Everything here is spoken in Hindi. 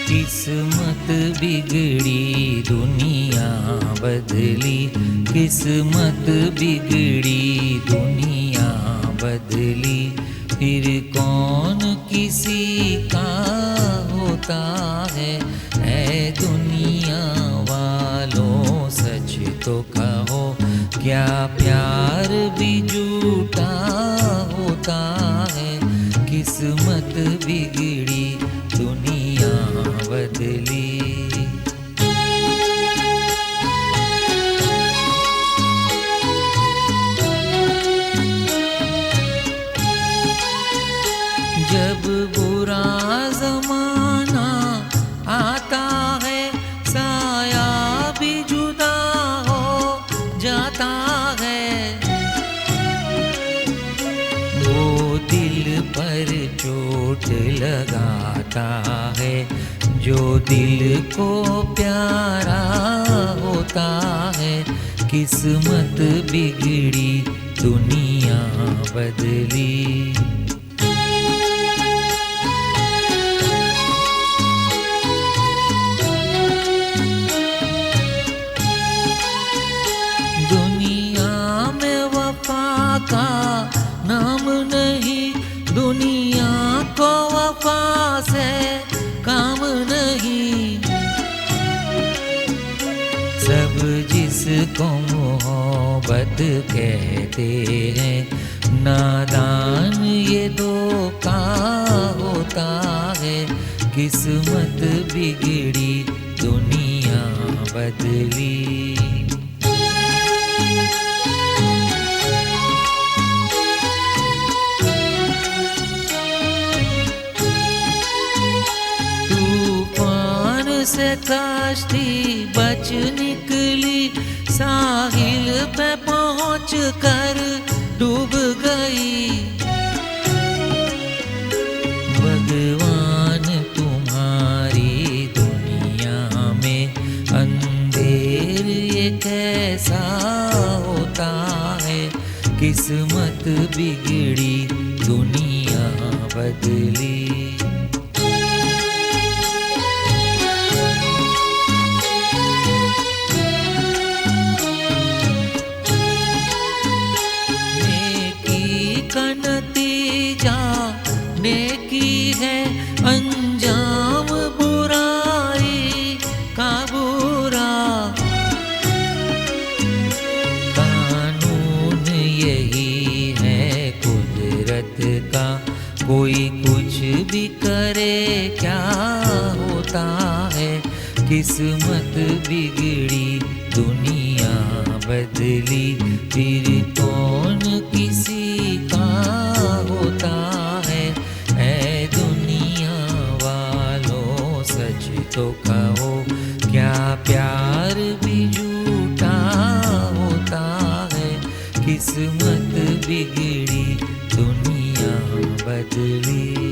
किस्मत बिगड़ी दुनिया बदली, किस्मत बिगड़ी दुनिया बदली। फिर कौन किसी का होता है, ऐ दुनिया वालों सच तो कहो, क्या प्यार भी झूठा होता है। किस्मत बिगड़ी दुनिया बदली। जब बुरा ज़माना आता है, साया भी जुदा हो जाता है। वो दिल पर चोट लगाता है, जो दिल को प्यारा होता है। किस्मत बिगड़ी दुनिया बदली। दुनिया में वफा का नाम नहीं, दुनिया को वफा से काम नहीं। सब जिसको मोहब्बत कहते हैं, नादान ये धोखा होता है। किस्मत बिगड़ी दुनिया बदली। से कश्ती बच निकली, साहिल पे पहुँच कर डूब गई। भगवान तुम्हारी दुनिया में अंधेर ये कैसा होता है। किस्मत बिगड़ी दुनिया बदली। नतीजा नेकी है, अंजाम बुराई का बुरा। कानून यही है कुदरत का, कोई कुछ भी करे क्या होता है। किस्मत बिगड़ी दुनिया बदली। फिर कौन किसी का होता है, ऐ दुनिया वालों सच तो कहो, क्या प्यार भी झूठा होता है। किस्मत बिगड़ी दुनिया बदली।